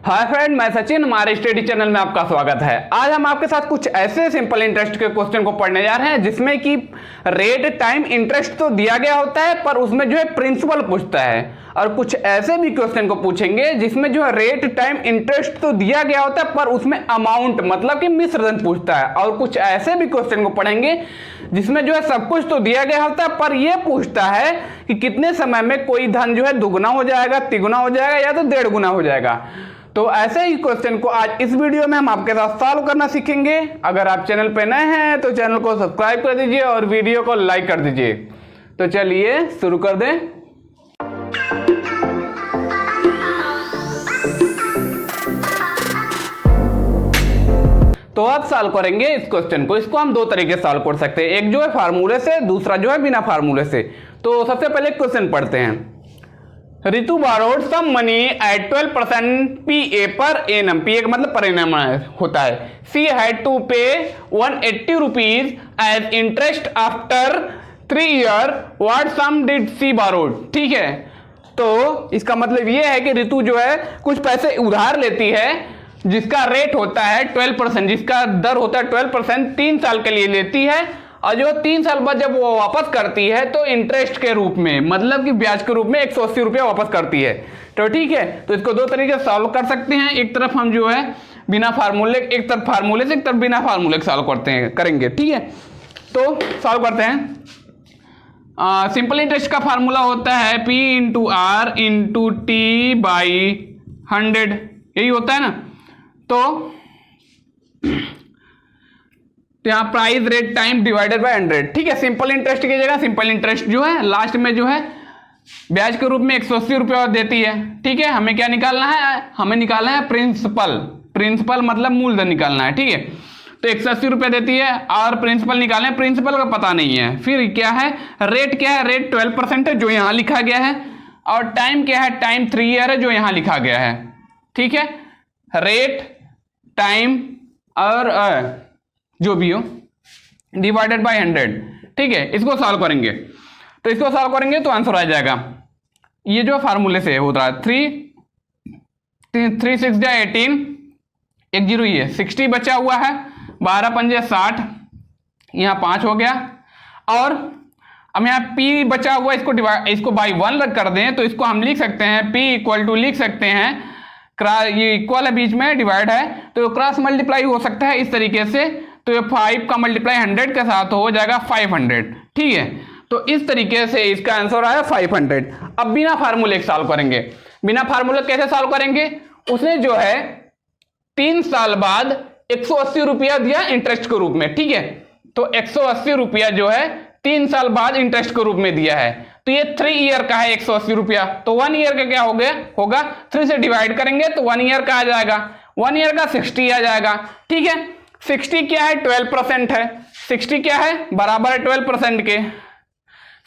Hi friend, मैं सचिन, हमारे study channel में आपका स्वागत है। आज हम आपके साथ कुछ ऐसे सिंपल इंटरेस्ट के क्वेश्चन को पढ़ने जा रहे हैं जिसमें कि रेट टाइम इंटरेस्ट तो दिया गया होता है पर उसमें जो है प्रिंसिपल पूछता है, और कुछ ऐसे भी क्वेश्चन को पूछेंगे जिसमें जो है रेट टाइम इंटरेस्ट तो दिया गया होता है पर उसमें अमाउंट मतलब कि मिश्रण पूछता है, और कुछ ऐसे भी क्वेश्चन को पढ़ेंगे जिसमें जो है सब कुछ तो दिया गया होता है पर यह पूछता है कि कितने समय में कोई धन जो है दुगुना हो जाएगा, तिगुना हो जाएगा या तो 1.5 गुना हो जाएगा। तो ऐसे ही क्वेश्चन को आज इस वीडियो में हम आपके साथ सॉल्व करना सीखेंगे। अगर आप चैनल पे नए हैं तो चैनल को सब्सक्राइब कर दीजिए और वीडियो को लाइक कर दीजिए। तो चलिए शुरू कर दें। तो अब सॉल्व करेंगे इस क्वेश्चन को। इसको हम दो तरीके से सॉल्व कर सकते हैं, एक जो है फार्मूले से, दूसरा जो है बिना फार्मूले से। तो सबसे पहले क्वेश्चन पढ़ते हैं। Ritu borrowed some money at 12% PA per annum। PA का मतलब पर एनम होता है। She had to pay 180 rupees as interest after 3 years। What sum did she borrowed? ठीक है, तो इसका मतलब ये है कि रितु जो है कुछ पैसे उधार लेती है जिसका रेट होता है 12%, जिसका दर होता है 12%, 3 साल के लिए लेती है, और जो 3 साल बाद जब वो वापस करती है तो इंटरेस्ट के रूप में मतलब कि ब्याज के रूप में 180 रुपया वापस करती है। तो ठीक है, तो इसको दो तरीके से सॉल्व कर सकते हैं। एक तरफ हम जो है बिना फार्मूले, एक तरफ फार्मूले से, एक तरफ बिना फार्मूले सॉल्व करेंगे। ठीक है, तो सॉल्व करते हैं। सिंपल इंटरेस्ट का फार्मूला होता है P into R into T by 100, यही होता है ना। तो यहाँ price rate time divided by 100। ठीक है, सिंपल इंटरेस्ट की जगह सिंपल इंटरेस्ट जो है लास्ट में जो है ब्याज के रूप में 180 रुपया देती है। ठीक है, हमें क्या निकालना है? हमें निकालना है प्रिंसिपल। प्रिंसिपल मतलब मूलधन निकालना है। ठीक है, तो 180 रुपया देती है और प्रिंसिपल निकालना है। प्रिंसिपल का पता नहीं है। फिर क्या है? रेट क्या है? रेट 12% है जो यहाँ लिखा गया है, और टाइम क्या है? टाइम 3 ईयर है जो यहाँ लिखा गया है। ठीक है, रेट टाइम और जो भी हो डिवाइडेड बाय 100। ठीक है, इसको सॉल्व करेंगे। तो इसको सॉल्व करेंगे तो आंसर आ जाएगा, ये जो फार्मूले से हो रहा है 3 6 जा 18, एक जीरो, ये 60 बचा हुआ है, 12 पंजे 60, यहाँ 5 हो गया, और अब यहाँ P बचा हुआ, इसको बाई 1 कर दें तो इसको हम लिख सकते हैं P इक्वल टू, लिख सकते हैं ये इक्वल है, बीच में डिवाइड है तो क्रॉस मल्टीप्लाई हो सकता है इस तरीके से। तो ये 5 का मल्टीप्लाई 100 के साथ हो जाएगा 500। ठीक है, तो इस तरीके से इसका आंसर आया 500। अब बिना फार्मूले सॉल्व करेंगे। बिना फार्मूले कैसे सॉल्व करेंगे? उसने जो है 3 साल बाद 180 रुपया दिया इंटरेस्ट के रूप में। ठीक है, तो 180 रुपया जो है 3 साल बाद इंटरेस्ट के रूप में दिया है। तो ये 3 ईयर का है 180 रुपया, तो 1 ईयर का क्या हो गया होगा? 3 से डिवाइड करेंगे तो 1 ईयर का आ जाएगा, 1 ईयर का 60 आ जाएगा। ठीक है, 60 क्या है? 12% है। 60 क्या है? बराबर है 12% के।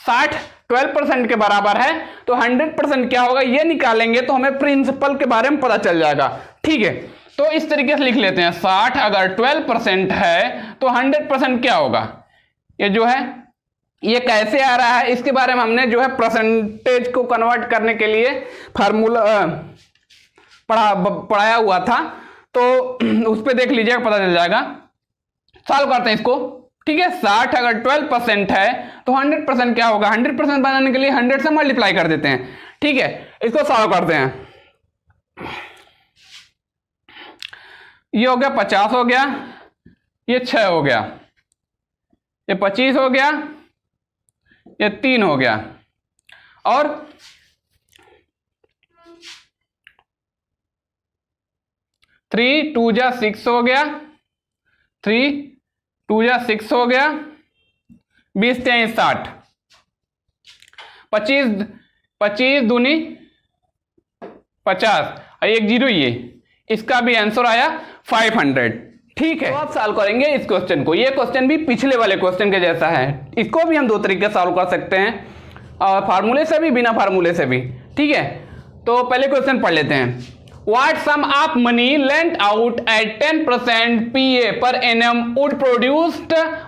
60 12% के बराबर है, तो 100% क्या होगा ये निकालेंगे तो हमें प्रिंसिपल के बारे में पता चल जाएगा। ठीक है, तो इस तरीके से लिख लेते हैं। 60 अगर 12% है तो 100% क्या होगा? ये जो है ये कैसे आ रहा है इसके बारे में हमने जो है परसेंटेज को कन्वर्ट करने के लिए फार्मूला पढ़ाया हुआ था, तो उस पर देख लीजिएगा, पता चल जाएगा। सॉल्व करते हैं इसको। ठीक है, 60 अगर 12% है तो 100% क्या होगा? 100% बनाने के लिए 100 से मल्टीप्लाई कर देते हैं। ठीक है, इसको सॉल्व करते हैं। ये हो गया 50 हो गया, ये 6 हो गया, ये 25 हो गया, ये 3 हो गया, और 3 2 जा 6 हो गया, 3 2 जा 6 हो गया, 20 3 60, 25 दूनी 50, और एक जीरो, ये इसका भी आंसर आया 500। ठीक है, तो आप सॉल्व करेंगे इस क्वेश्चन को। ये क्वेश्चन भी पिछले वाले क्वेश्चन के जैसा है। इसको भी हम दो तरीके से सॉल्व कर सकते हैं, और फार्मूले से भी, बिना फार्मूले से भी। ठीक है, तो पहले क्वेश्चन पढ़ लेते हैं। What sum of money lent out at 10% PA per annum would produce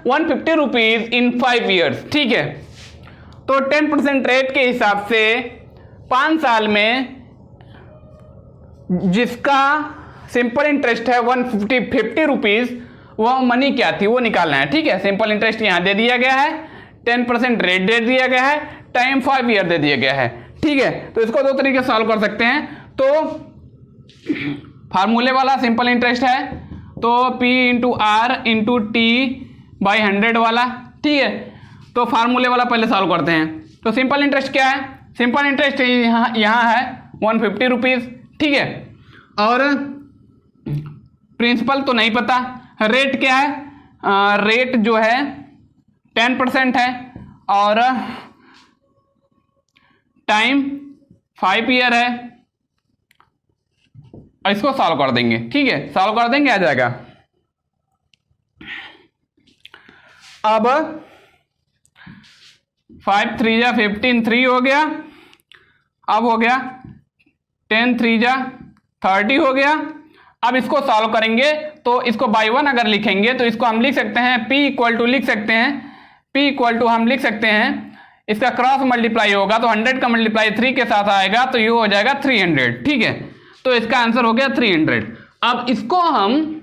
150 rupees in 5 years। ठीक है, तो 10% रेट के हिसाब से 5 साल में जिसका सिंपल इंटरेस्ट है 150 रुपीज, वह मनी क्या थी वो निकालना है। ठीक है, सिंपल इंटरेस्ट यहां दे दिया गया है, 10% रेट दे दिया गया है, टाइम 5 ईयर दे दिया गया है। ठीक है, तो इसको दो तरीके से सॉल्व कर सकते हैं। तो फार्मूले वाला सिंपल इंटरेस्ट है तो P into R into T by 100 वाला। ठीक है, तो फार्मूले वाला पहले सॉल्व करते हैं। तो सिंपल इंटरेस्ट क्या है? सिंपल इंटरेस्ट यहाँ है 150 रुपीज। ठीक है, और प्रिंसिपल तो नहीं पता। रेट क्या है? रेट जो है 10% है और टाइम 5 ईयर है। इसको सॉल्व कर देंगे। ठीक है, सॉल्व कर देंगे, आ जाएगा। अब 5 3 जा 15, 3 हो गया। अब हो गया 10 3 जा 30 हो गया। अब इसको सॉल्व करेंगे तो इसको बाई 1 अगर लिखेंगे तो इसको हम लिख सकते हैं P इक्वल टू लिख सकते हैं, P इक्वल टू हम लिख सकते हैं, इसका क्रॉस मल्टीप्लाई होगा तो 100 का मल्टीप्लाई 3 के साथ आएगा तो ये हो जाएगा 300। ठीक है, तो इसका आंसर हो गया 300। अब इसको हम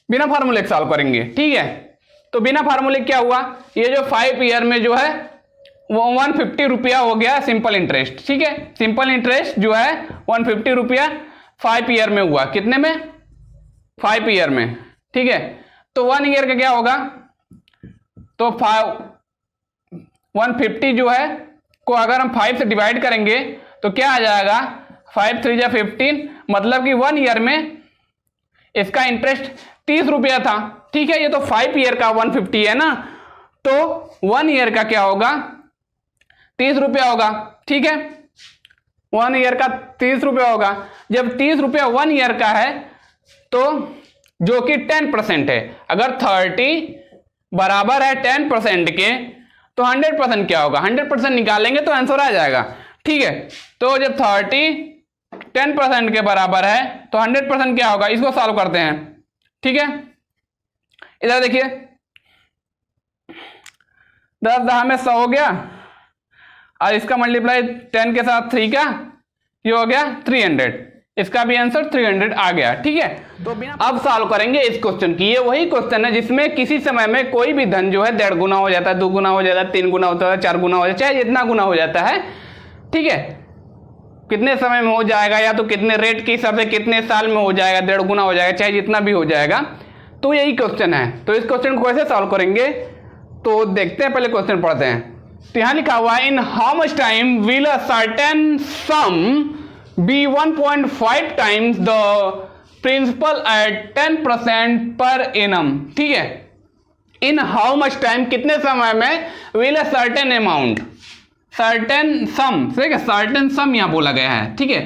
बिना फार्मूले सॉल्व करेंगे। ठीक है, तो बिना फार्मूले क्या हुआ, ये जो 5 ईयर में जो है वो 150 रुपया हो गया सिंपल इंटरेस्ट। ठीक है, सिंपल इंटरेस्ट जो है 150 रुपया 5 ईयर में हुआ। कितने में? 5 ईयर में। ठीक है, तो 1 ईयर का क्या होगा, तो 150 जो है को अगर हम 5 से डिवाइड करेंगे तो क्या आ जाएगा, 5 3 जा 15, मतलब कि 1 ईयर में इसका इंटरेस्ट 30 रुपया था। ठीक है, ये तो 5 ईयर का 150 है ना, तो 1 ईयर का क्या होगा, 30 रुपया होगा। ठीक है, 1 ईयर का 30 रुपया होगा। जब 30 रुपया 1 ईयर का है तो जो कि 10% है, अगर 30 बराबर है 10% के तो 100% क्या होगा, 100% निकालेंगे तो आंसर आ जाएगा। ठीक है, तो जब 30 10% के बराबर है तो 100% क्या होगा, इसको सॉल्व करते हैं। ठीक है, इधर देखिए 10 10 में 100 हो गया और इसका मल्टीप्लाई 10 के साथ 3 का, ये हो गया 300। इसका भी आंसर 300 आ गया। ठीक है, तो अब सॉल्व करेंगे इस क्वेश्चन की। ये वही क्वेश्चन है जिसमें किसी समय में कोई भी धन जो है 1.5 गुना हो जाता है, 2 गुना हो जाता है, 3 गुना होता है, 4 गुना हो जाता है, चाहे जितना गुना हो जाता है। ठीक है, कितने समय में हो जाएगा या तो कितने रेट के हिसाब से कितने साल में हो जाएगा, 1.5 गुना हो जाएगा, चाहे जितना भी हो जाएगा। तो यही क्वेश्चन है। तो इस क्वेश्चन को कैसे सॉल्व करेंगे तो देखते हैं, पहले क्वेश्चन पढ़ते हैं। तो यहां लिखा हुआ है, in how much time will a certain sum be 1.5 times the principal at 10% per annum. ठीक है, इन हाउ मच टाइम, कितने समय में, will a certain amount, certain सम, ठीक है, सर्टेन सम यहां बोला गया है। ठीक है,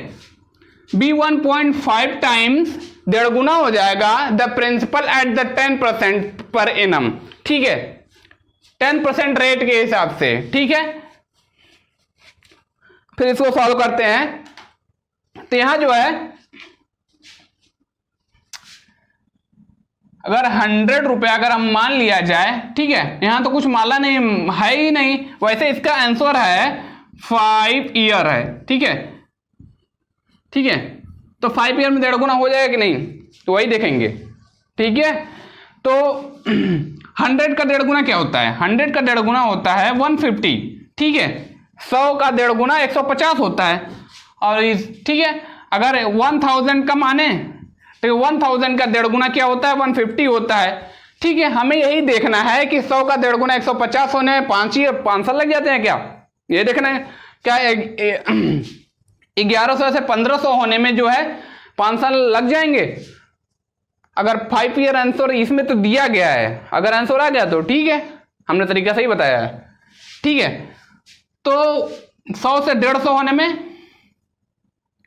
बी 1.5 टाइम्स, 1.5 गुना हो जाएगा, the principal at the 10% per annum. ठीक है, 10% रेट के हिसाब से। ठीक है, फिर इसको सॉल्व करते हैं। तो यहां जो है अगर 100 रुपया अगर हम मान लिया जाए, ठीक है, यहां तो कुछ माला नहीं है ही नहीं, वैसे इसका आंसर है 5 ईयर है। ठीक है, ठीक है, तो 5 ईयर में 1.5 गुना हो जाएगा कि नहीं, तो वही देखेंगे। ठीक है, तो 100 का 1.5 गुना क्या होता है, 100 का 1.5 गुना होता है 150। ठीक है, 100 का 1.5 गुना 150 होता है। और ठीक है, अगर 1000 का माने तो 1000 का 1.5 गुना क्या होता है, 150 होता है। ठीक है, हमें यही देखना है कि 100 का 1.5 गुना 150 होने में 5 साल लग जाते हैं क्या, ये देखना है। क्या 1100 से 1500 होने में जो है 5 साल लग जाएंगे। अगर 5 ईयर आंसर इसमें तो दिया गया है, अगर आंसर आ गया तो ठीक है, हमने तरीका सही बताया है। ठीक है, तो 100 से 150 होने में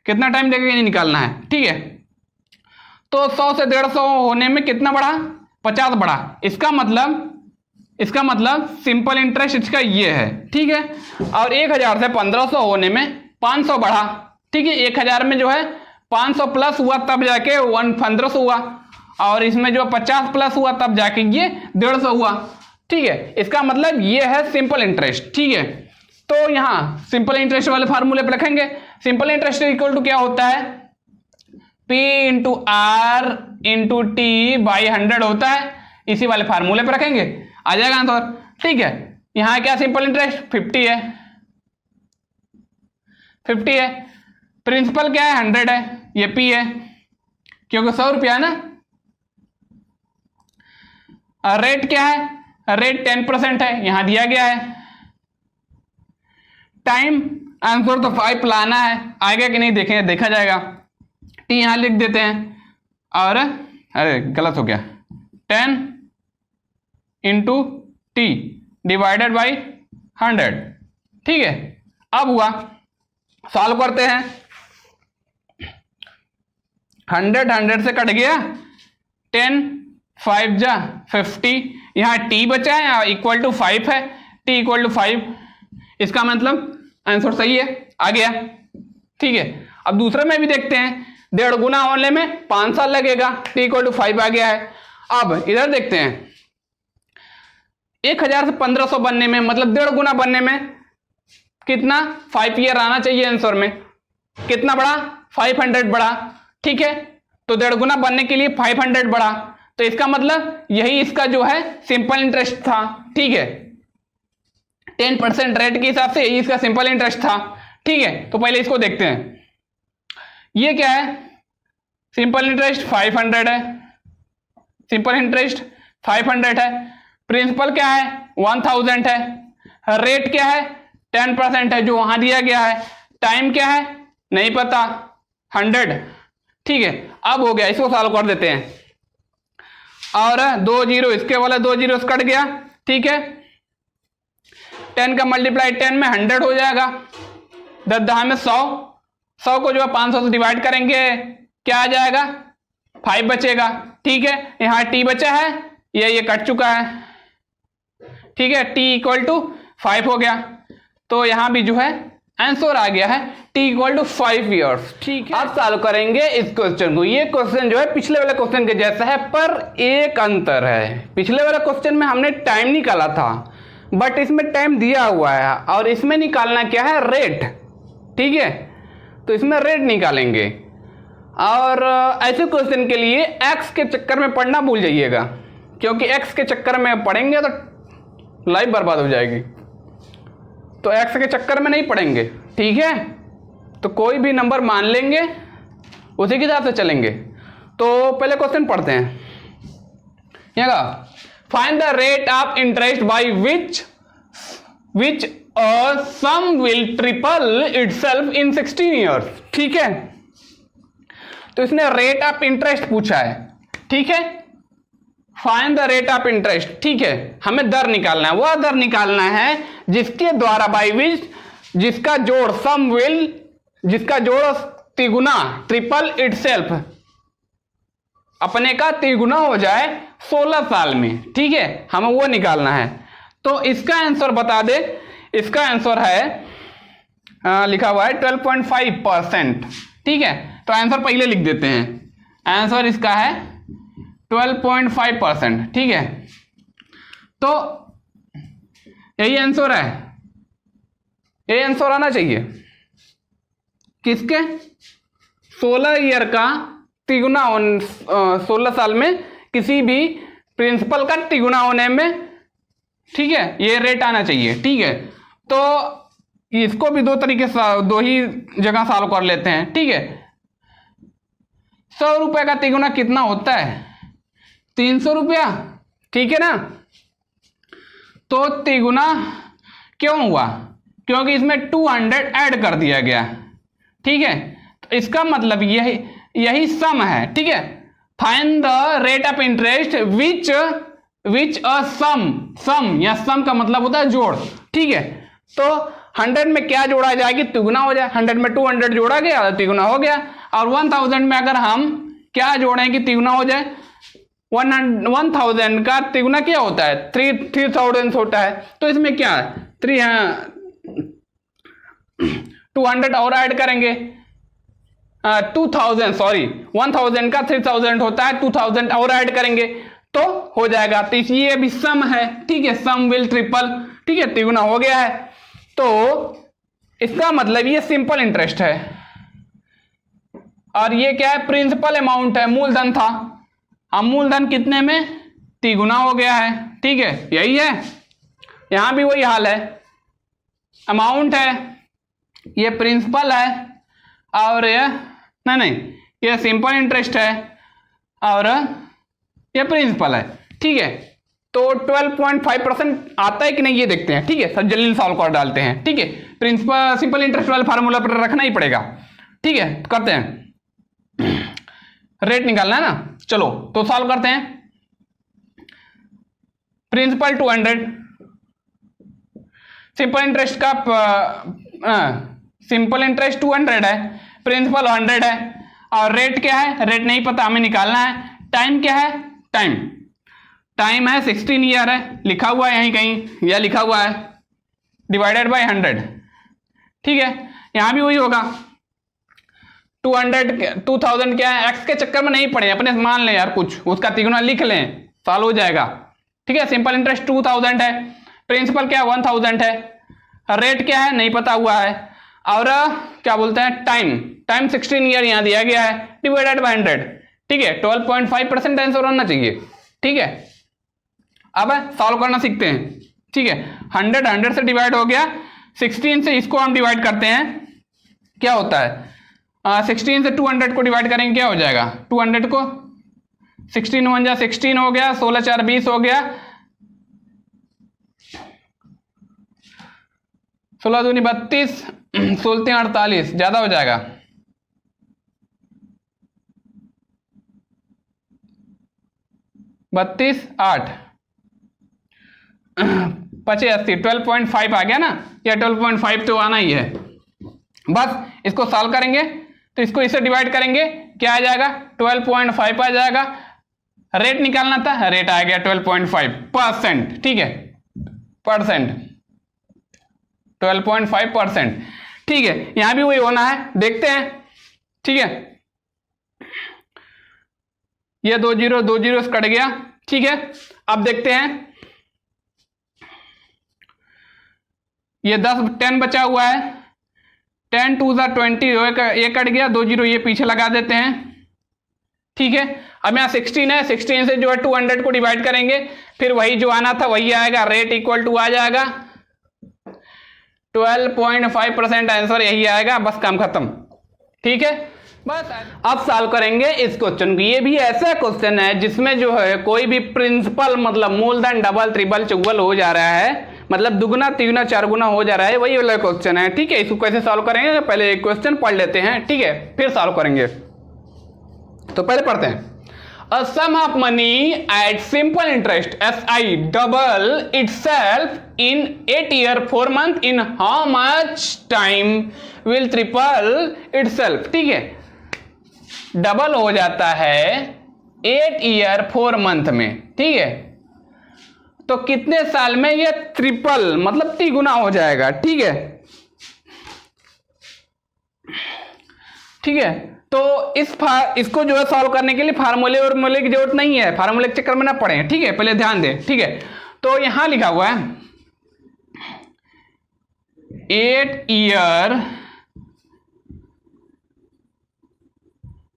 कितना टाइम लगेगा ये निकालना है। ठीक है, तो 100 से 150 होने में कितना बढ़ा, 50 बढ़ा। इसका मतलब सिंपल इंटरेस्ट इसका ये है। ठीक है, और 1000 से 1500 होने में 500 बढ़ा। ठीक है, 1000 में जो है 500 प्लस हुआ तब जाके 1500 हुआ, और इसमें जो 50 प्लस हुआ तब जाके ये 150 हुआ। ठीक है, इसका मतलब ये है सिंपल इंटरेस्ट। ठीक है, तो यहां सिंपल इंटरेस्ट वाले फार्मूले पे रखेंगे, सिंपल इंटरेस्ट इक्वल टू क्या होता है, P into R into T by 100 होता है। इसी वाले फार्मूले पे रखेंगे, आ जाएगा आंसर। ठीक है, यहां क्या सिंपल इंटरेस्ट 50 है, 50 है। प्रिंसिपल क्या है 100 है, ये P है क्योंकि 100 रुपया है ना। रेट क्या है, रेट 10% है, यहां दिया गया है। टाइम आंसर तो 5 लाना है, आएगा कि नहीं देखेंगे, देखा जाएगा। टी यहां लिख देते हैं और अरे गलत हो गया, 10 इंटू टी डिवाइडेड बाई 100। ठीक है, अब हुआ, सॉल्व करते हैं। 100 से कट गया, 10 5 जा 50, यहां टी बचा है इक्वल टू 5 है, टी इक्वल टू 5, इसका मतलब आंसर सही है, आ गया। ठीक है, अब दूसरे में भी देखते हैं, 1.5 गुना होने में 5 साल लगेगा, टी इक्वल टू 5 आ गया है। अब इधर देखते हैं, 1000 से 1500 बनने में, मतलब 1.5 गुना बनने में कितना 5 ईयर आना चाहिए आंसर में। कितना बढ़ा, 500 बढ़ा। ठीक है, तो 1.5 गुना बनने के लिए 500 बढ़ा, तो इसका मतलब यही इसका जो है सिंपल इंटरेस्ट था। ठीक है, 10% रेट के हिसाब से यही इसका सिंपल इंटरेस्ट था। ठीक है, तो पहले इसको देखते हैं, ये क्या है, सिंपल इंटरेस्ट 500 है, सिंपल इंटरेस्ट 500 है। प्रिंसिपल क्या है 1000 है, रेट क्या है 10% है जो वहां दिया गया है। टाइम क्या है नहीं पता, 100। ठीक है, अब हो गया, इसको सॉल्व कर देते हैं। और 2 जीरो इसके वाला 2 जीरो कट गया। ठीक है, 10 का मल्टीप्लाई 10 में 100 हो जाएगा, 10 दहा में 100, 100 को जो है 500 से डिवाइड करेंगे, क्या आ जाएगा 5 बचेगा। ठीक है, यहाँ टी बचा है, ये कट चुका है। ठीक है, टी इक्वल टू 5 हो गया, तो यहां भी जो है आंसर आ गया है टी इक्वल टू 5 ईयर्स। ठीक है, अब सॉल्व करेंगे इस क्वेश्चन को। ये क्वेश्चन जो है पिछले वाले क्वेश्चन के जैसा है, पर एक अंतर है। पिछले वाले क्वेश्चन में हमने टाइम निकाला था, बट इसमें टाइम दिया हुआ है, और इसमें निकालना क्या है रेट। ठीक है, तो इसमें रेट निकालेंगे। और ऐसे क्वेश्चन के लिए एक्स के चक्कर में पढ़ना भूल जाइएगा, क्योंकि एक्स के चक्कर में पढ़ेंगे तो लाइफ बर्बाद हो जाएगी, तो एक्स के चक्कर में नहीं पढ़ेंगे। ठीक है, तो कोई भी नंबर मान लेंगे, उसी के हिसाब से चलेंगे। तो पहले क्वेश्चन पढ़ते हैं। यहाँ find the rate of interest by which sum will triple itself in 16 years. ठीक है, तो इसने रेट ऑफ इंटरेस्ट पूछा है। ठीक है, find the rate of interest. ठीक है, हमें दर निकालना है, वह दर निकालना है जिसके द्वारा बाई विच जिसका जोड़ सम विल, जिसका जोड़ तिगुना ट्रिपल इटसेल्फ अपने का तिगुना हो जाए 16 साल में। ठीक है, हमें वो निकालना है। तो इसका आंसर बता दे, इसका आंसर है लिखा हुआ है 12.5%। ठीक है, तो आंसर पहले लिख देते हैं, आंसर इसका है 12.5%। ठीक है, तो यही आंसर है, यही आंसर आना चाहिए किसके 16 ईयर का तिगुना 16 साल में किसी भी प्रिंसिपल का तिगुना होने में। ठीक है, ये रेट आना चाहिए। ठीक है, तो इसको भी दो तरीके से, दो ही जगह सॉल्व कर लेते हैं। ठीक है, 100 रुपए का तिगुना कितना होता है 300 रुपया। ठीक है ना, तो तिगुना क्यों हुआ, क्योंकि इसमें 200 ऐड कर दिया गया। ठीक है, तो इसका मतलब यही सम है। ठीक है, find the rate of interest which a sum या सम का मतलब होता है जोड़। ठीक है, तो 100 में क्या जोड़ा जाएगी तिगुना हो जाए, 100 में 200 जोड़ा गया तिगुना हो गया, और 1000 में अगर हम क्या जोड़ेंगे तिगुना हो जाए, 1000 का तिगुना क्या होता है 3000 होता है। तो इसमें क्या है 200 और ऐड करेंगे, 2000 सॉरी 1000 का 3000 होता है, 2000 और ऐड करेंगे तो हो जाएगा। तो ये भी सम है। ठीक है, सम विल ट्रिपल। ठीक है, तिगुना हो गया है, तो इसका मतलब ये सिंपल इंटरेस्ट है और ये क्या है, प्रिंसिपल अमाउंट है, मूलधन था। अब मूलधन कितने में, तिगुना हो गया है, ठीक है, यही है। यहां भी वही हाल है, अमाउंट है, ये प्रिंसिपल है और ये नहीं, ये सिंपल इंटरेस्ट है और ये प्रिंसिपल है, ठीक है। तो 12.5% आता है कि नहीं ये देखते हैं, ठीक है। सब जल्दी सॉल्व कर डालते हैं, ठीक है। प्रिंसिपल सिंपल इंटरेस्ट वाले फार्मूला पर रखना ही पड़ेगा, ठीक है। करते हैं, रेट निकालना है ना, चलो तो सॉल्व करते हैं। प्रिंसिपल 200, सिंपल इंटरेस्ट का सिंपल इंटरेस्ट 200 है, प्रिंसिपल 100 है और रेट क्या है, रेट नहीं पता, हमें निकालना है। टाइम क्या है, टाइम है 16 ईयर है, लिखा हुआ है यहीं कहीं, या लिखा हुआ है डिवाइडेड बाय 100, ठीक है। यहां भी वही होगा 2000 क्या है, एक्स के चक्कर में नहीं पड़े, अपने मान लें यार कुछ, उसका तिगुना लिख लें, सॉल्व हो जाएगा, ठीक है। सिंपल इंटरेस्ट 2000 है, प्रिंसिपल क्या है 1000 है, रेट क्या है नहीं पता हुआ है और क्या बोलते हैं, टाइम 16 ईयर यहां दिया गया है, डिवाइडेड बाय 100, ठीक है। 12.5% आंसर होना चाहिए, ठीक है। अब सॉल्व करना सीखते हैं, ठीक है। 100 से डिवाइड हो गया, 16 से इसको हम डिवाइड करते हैं, क्या होता है 16 से 200 को डिवाइड करेंगे, क्या हो जाएगा 200 को 16 1 जा 16 हो गया, 16 4 20 हो गया, 16 दूनी 32, 16 48, ज्यादा हो जाएगा 32 8 85, 12.5 आ गया ना, या 12.5 तो आना ही है। बस इसको सॉल्व करेंगे तो इसको इससे डिवाइड करेंगे, क्या आ जाएगा 12.5 आ जाएगा। रेट निकालना था, रेट आ गया 12.5%, ठीक है, परसेंट 12.5%, ठीक है। यहां भी वही होना है, देखते हैं, ठीक है। ये 2 0 कट गया, ठीक है। अब देखते हैं, ये 10 बचा हुआ है, 10 2 20, ये कट गया, 2 0 ये पीछे लगा देते हैं, ठीक है। अब यहाँ 16 है, 16 से जो है 200 को डिवाइड करेंगे, फिर वही जो आना था वही आएगा, रेट इक्वल टू आ जाएगा 12.5%, आंसर यही आएगा, बस काम खत्म, ठीक है। बस अब सॉल्व करेंगे इस क्वेश्चन को। ये भी ऐसा क्वेश्चन है जिसमें जो है कोई भी प्रिंसिपल मतलब मूलधन डबल ट्रिपल चौगुल हो जा रहा है, मतलब दुगुना तिगुना चारगुना हो जा रहा है, वही वाला क्वेश्चन है, ठीक है। इसको कैसे सॉल्व करेंगे, पहले एक क्वेश्चन पढ़ लेते हैं, ठीक है, फिर सॉल्व करेंगे। तो पहले पढ़ते हैं, a sum of money at simple interest SI double itself in 8 year 4 month, in how much time will triple itself, ठीक है। डबल हो जाता है 8 ईयर 4 मंथ में, ठीक है। तो कितने साल में ये ट्रिपल मतलब तिगुना हो जाएगा, ठीक है, ठीक है। तो इसको जो है सॉल्व करने के लिए फार्मूले की जरूरत नहीं है, फार्मूले के चक्कर में ना पड़े, ठीक है, पहले ध्यान दें, ठीक है। तो यहां लिखा हुआ है 8 ईयर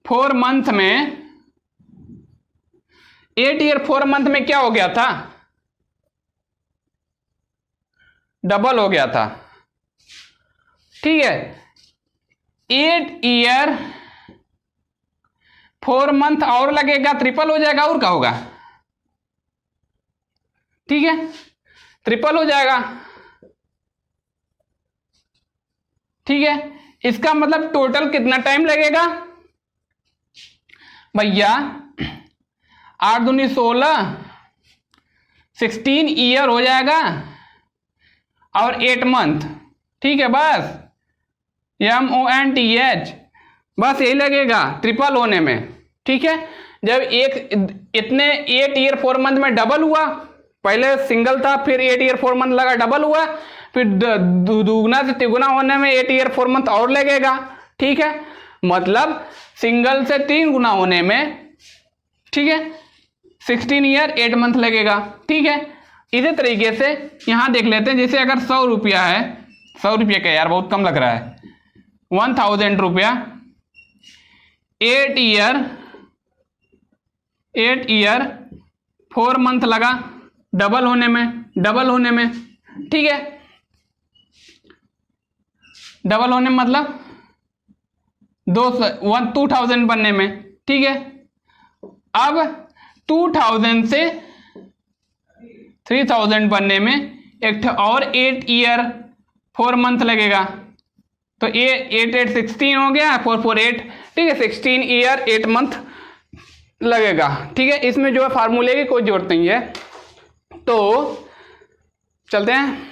4 मंथ में, 8 ईयर 4 मंथ में क्या हो गया था, डबल हो गया था, ठीक है। 8 ईयर 4 मंथ और लगेगा, ट्रिपल हो जाएगा, और क्या होगा, ठीक है, ट्रिपल हो जाएगा, ठीक है। इसका मतलब टोटल कितना टाइम लगेगा भैया, 8 दूनी 16, 16 ईयर हो जाएगा और 8 मंथ, ठीक है। बस MONTH, बस यही लगेगा ट्रिपल होने में, ठीक है। जब इतने 8 ईयर 4 मंथ में डबल हुआ, पहले सिंगल था, फिर 8 ईयर 4 मंथ लगा, डबल हुआ, फिर दुगुना से तिगुना होने में 8 ईयर 4 मंथ और लगेगा, ठीक है। मतलब सिंगल से 3 गुना होने में, ठीक है, 16 ईयर 8 मंथ लगेगा, ठीक है। इसी तरीके से यहां देख लेते हैं, जैसे अगर 100 रुपया है, 100 रुपये का यार, बहुत कम लग रहा है। 1000 रुपया 8 ईयर 4 मंथ लगा डबल होने में, ठीक है। डबल होने में मतलब 2000 बनने में, ठीक है। अब 2000 से 3000 बनने में एक और 8 ईयर 4 मंथ लगेगा, तो 8 8 16 हो गया, 4 4 8, ठीक है। 16 ईयर 8 मंथ लगेगा, ठीक है। इसमें जो है फार्मूले की कोई जरूरत नहीं है, तो चलते हैं।